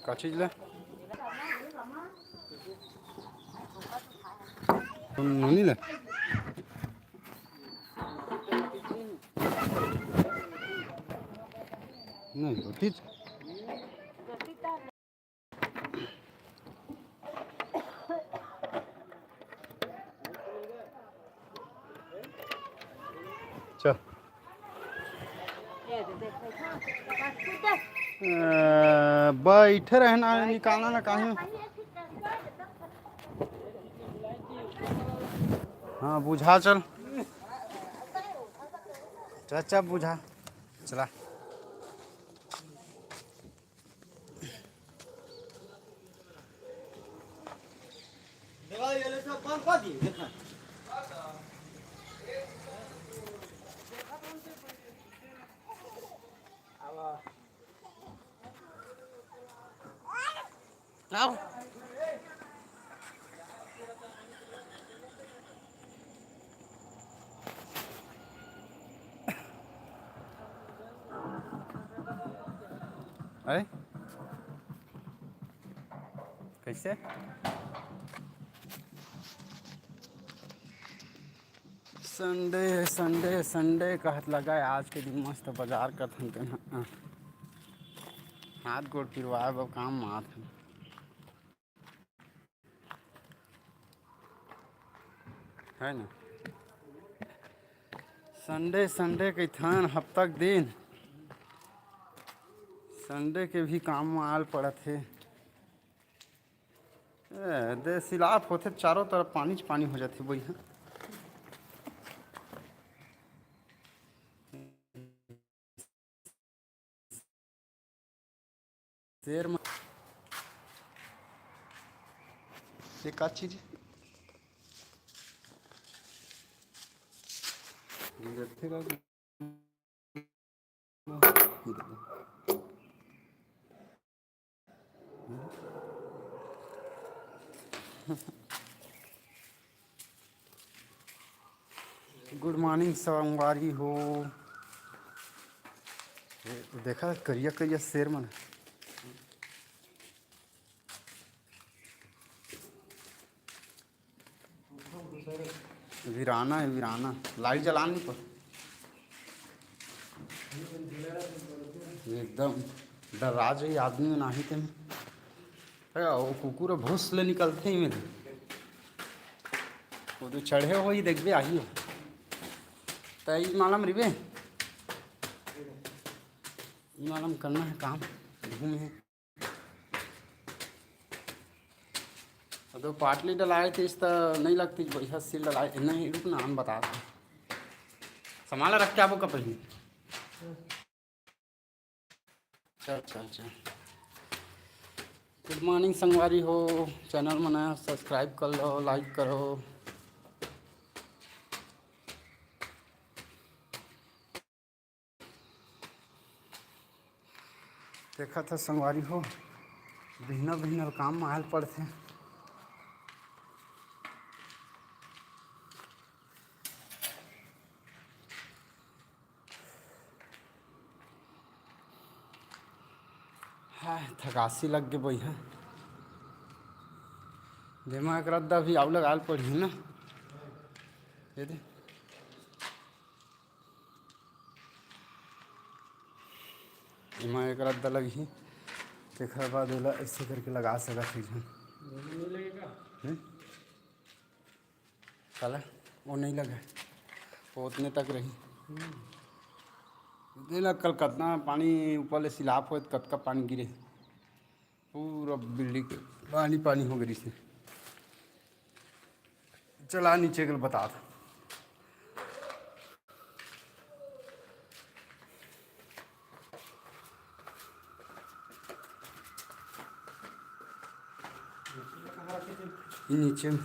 का चीज ले नहीं ले नहीं होती चल बैठे रहना निकालना ना कहीं। हाँ बुझा चल चाचा बुझा चला आओ अरे कैसे संडे संडे संडे कहत लगा है आज के दिन मस्त बाजार का धन हाथ गोड़ पिरवाए अब काम मात है ना। संडे संडे के थान हफ्ता के दिन संडे के भी काम में आल पड़त है। दे सिलाप होते चारों तरफ पानी हो जाते वही है। शेर में एक चीज गुड मॉर्निंग संगवारी हो। देखा करिया करिया शेर मन वीराना है वीराना लाइट जला नहीं पर एकदम डरा जाइए आदमी में नाही थे वो कुकुर भूस ले निकलते ही मेरे वो तो चढ़े हो ही देखबे आई तई मालूम रिबे मालूम करना है काम घूमे है तो पाटली डलाए थे इस नहीं लगती बढ़िया सिल डलाए नहीं रुक ना हम बता संभाला रख के आपको कपड़ी चल चल चल। गुड मॉर्निंग संगवारी हो चैनल में नया सब्सक्राइब कर लो लाइक करो। देखा था संगवारी हो भिन्न भिन्न काम में आयल पड़ते हाँ थकासी लग गए भैया दिमाग रद्दा भी आउ लगाल पड़ी ना ये दे दिमाग एक रद्दा लगी तेखर बाद ऐसे करके लगा सका चीज़ चला वो नहीं लगा वो उतने तक रही देला कल कितना पानी ऊपर ले सिलाप हो कतका पानी गिरे पूरा बिल्डिंग पानी हो गई से चला नीचे कल बता था नीचे में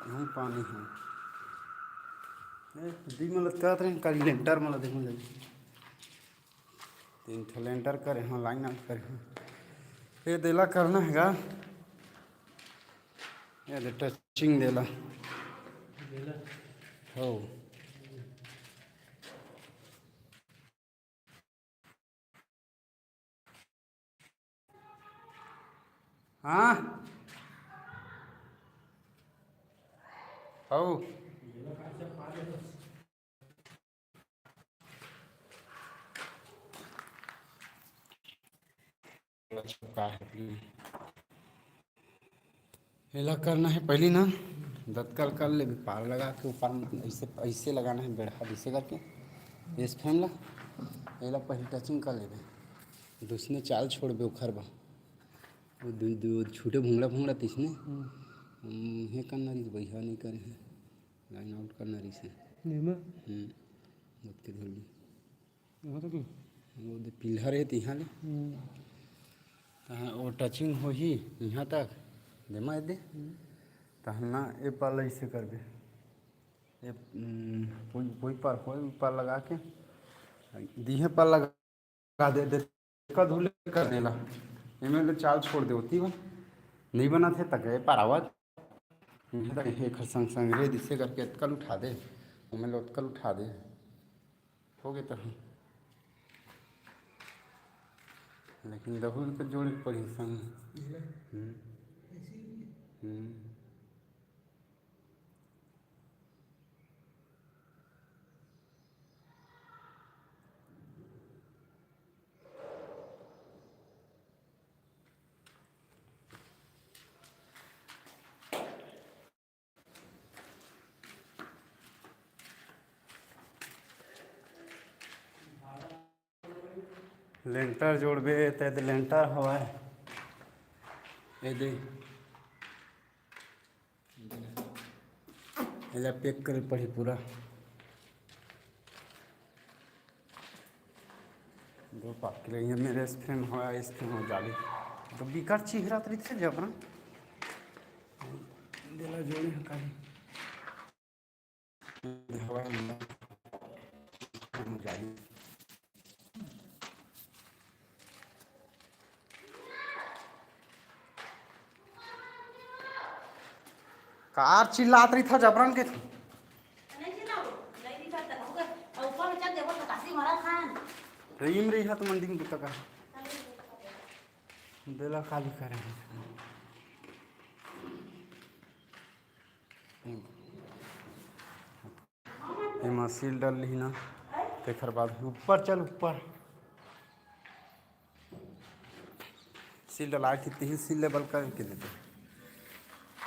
यहाँ पानी है दी मतलब क्या रहे कल लेंटर मतलब देख लगे 3 ठो लेंटर करे हाँ लाइन आउट करे ये देला करना हैगा ये दे टचिंग देला हो हाँ हौ का है हेला करना है पहले ना दत्कल कर ले पार लगा के ऊपर में ऐसे ऐसे लगाना है बेढ़ा ऐसे करके इस फैन ला हेला पहले टचिंग कर ले दूसने चाल छोड़ बे उखर बा वो दू दू छूटे भूंगड़ा भूंगड़ा तीसने हे करना रही बढ़िया नहीं करे हैं लाइन आउट करना रही से मत के धोली वो दे पिलर है तिहाँ ले वो टचिंग हो ही यहाँ तक जमा दे तहना ए पाल ऐसे कर दे ये कोई पर लगा के दीहे पर लगा दे का धुले कर देला इमें ले चाल छोड़ दे होती वो नहीं बना थे तक पर आवाज एक संग संग रे दिसे करके अटकल उठा दे उमें लोटकल उठा दे हो गए तो लेकिन राहुल को जोड़ पड़ी संग लेंटर जोड़बे ते लेंटर हवा दे एला पैक करे पड़ी पूरा दो पाक के लिए मेरे स्फ्रेम हो स्फ्रेम हो जाली तो बिकर चेहरा तरी थे जब ना देला जोड़ी काली हवा जाली कार चिल्लात रही था जबरन के रहीम रही है तो मंडी में तक बेला खाली करे एमा सील डाल ली ना तेखर बाद ऊपर चल ऊपर सील डला के सील लेवल करके देते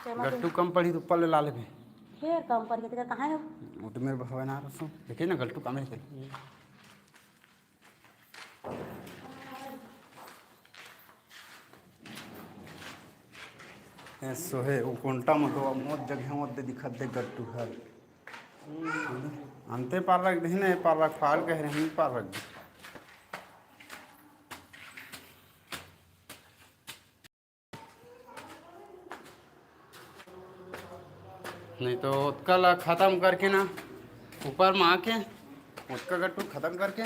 गट्टू कम पड़ी तो ऊपर ले ला ले फिर कम पड़ के कहाँ है वो तो मेरे भवन आ रहा देखिए ना गट्टू कम है सोहे वो कोंटा मत मत जगह मत दिखत दे गट्टू है अंते पार रख दे ना पार रख फाल कह रहे हैं पार रख दे नहीं तो उसका ख़त्म करके ना ऊपर में आके उसका गट्टू ख़त्म करके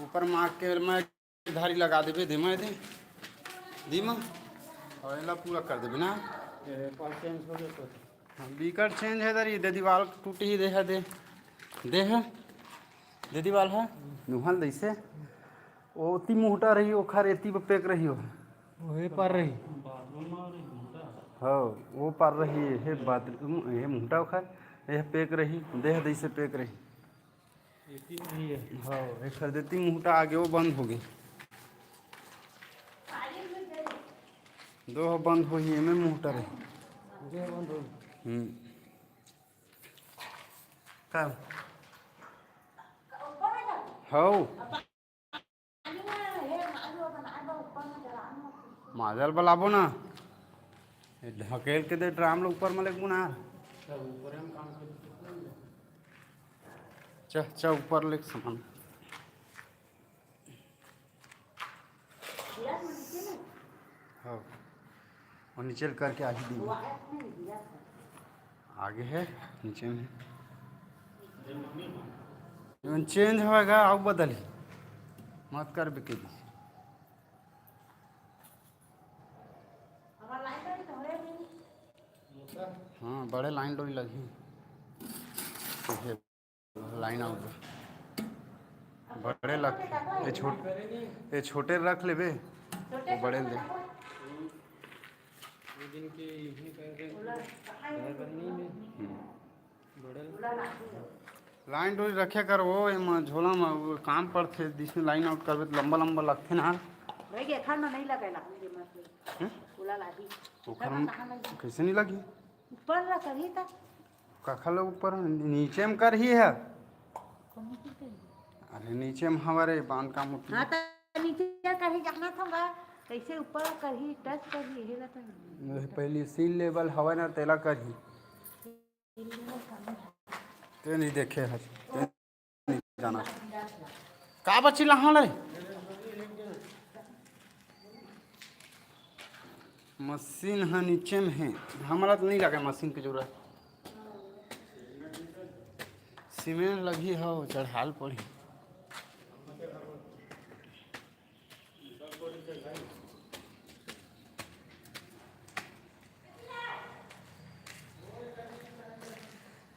ऊपर में आके मैं धारी लगा देवे धीमा दे धीमा और एला पूरा कर देवे ना बीकर चेंज है दरी दे दीवार टूटी ही दे है दे दीवार है नुहल जैसे वो ती मुहटा रही वो खा रेती पे पेक रही हो वही पर रही हाँ वो पार रही है बात ये मुहटा खा ये पेक रही देह जैसे पेक रही हाँ एक खरीदती मुहटा आगे वो बंद हो गई दो बंद हो ही में मुहटा रही का हाँ माजल बलाबो ना ढकेल के दे ड्राम लोग ऊपर मले गुनार च ऊपर ले सामान हाँ और नीचे करके आगे दी आगे है नीचे में चेंज होगा आओ बदल मत कर बिके दी हाँ बड़े लाइन डोरी लगी लाइन आउट बड़े लग ये छोटे रख ले बे बड़े ले लाइन डोरी रखे कर वो एमा झोला में वो काम पड़थे जिसमें लाइन आउट करबे तो लंबा लंबा लगथे ना रह गया खाना नहीं लगेला ये मत बोला लागी ओखर में कैसे नहीं लगी ऊपर ला करी ता कखा लोग ऊपर नीचे में कर ही है अरे नीचे में हमारे बांध का मुट्ठी हां ता नीचे कहीं जाना था कैसे ऊपर कहीं टच करी हेला तो पहली सील लेवल हवा ना तेला कर ही ते नहीं देखे है नहीं जाना का बची लहां ले मशीन है नीचे में है हमारा तो नहीं लगा मशीन की जरूरत सीमेंट लगी है चढ़ाल पड़ी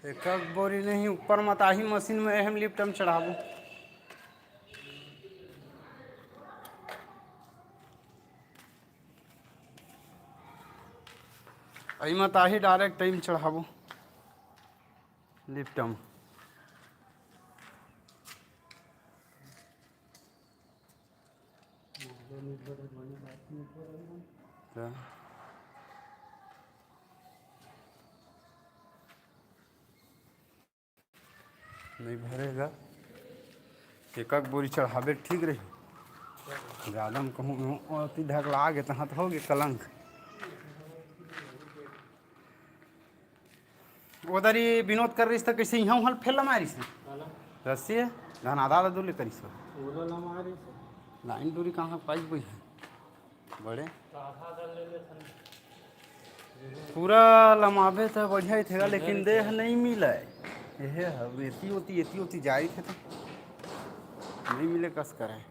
एक बोरी नहीं ऊपर मत आही मशीन में अहम लिफ्ट हम चढ़ाबू आई मत आही डायरेक्ट टाइम चढ़ाबू लिफ्ट में नहीं भरेगा एक बोरी चढ़ावे ठीक रही ज़्यादा में कहूँ अति ढकला गए तो हाथ हो गए कलंक उधर ही विनोद कर रही तो कैसे यहाँ हल फेल मारी से रस्सी है धन आधा दूर करी लाइन दूरी कहाँ पाई हुई है बड़े पूरा लमाबे तो बढ़िया ही थे लेकिन देह नहीं मिला ये एती होती जाई थे तो नहीं मिले कस करे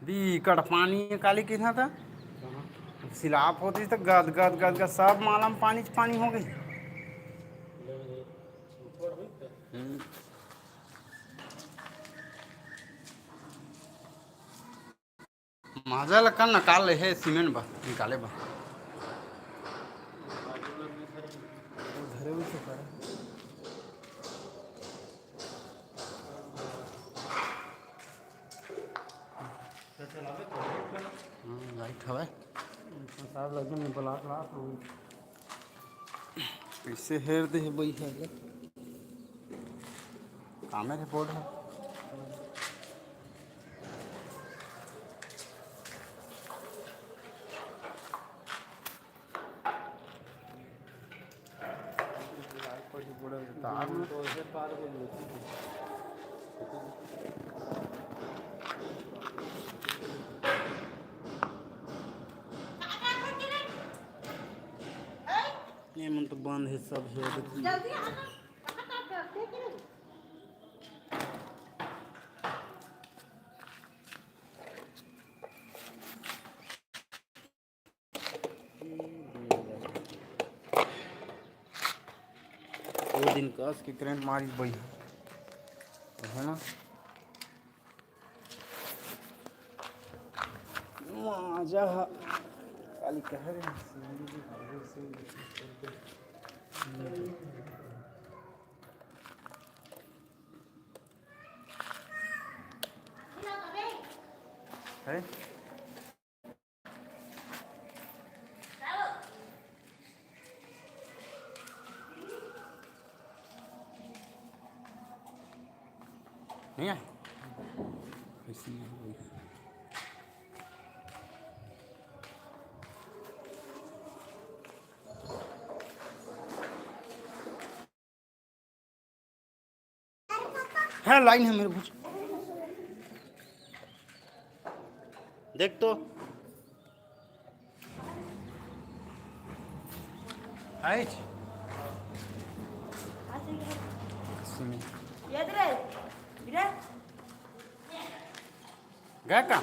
दी कड़ पानी काली कितना था सिलाप होती तो गद गद गद गद सब माला में पानी हो गई मजा लग निकाल ले है सीमेंट बा निकाले बा लाइट हवा साहब लगन में ब्लॉक ला कैसे हेर दे बई है कामे रिपोर्ट है ये मन तो बंद है सब है जल्दी आना कहां देख रहे दो दिन कस की करंट मारी बई है ना मजा काली कह रहे है नहीं है ऐसी है लाइन है मेरे कुछ देख तो है ये इधर गया का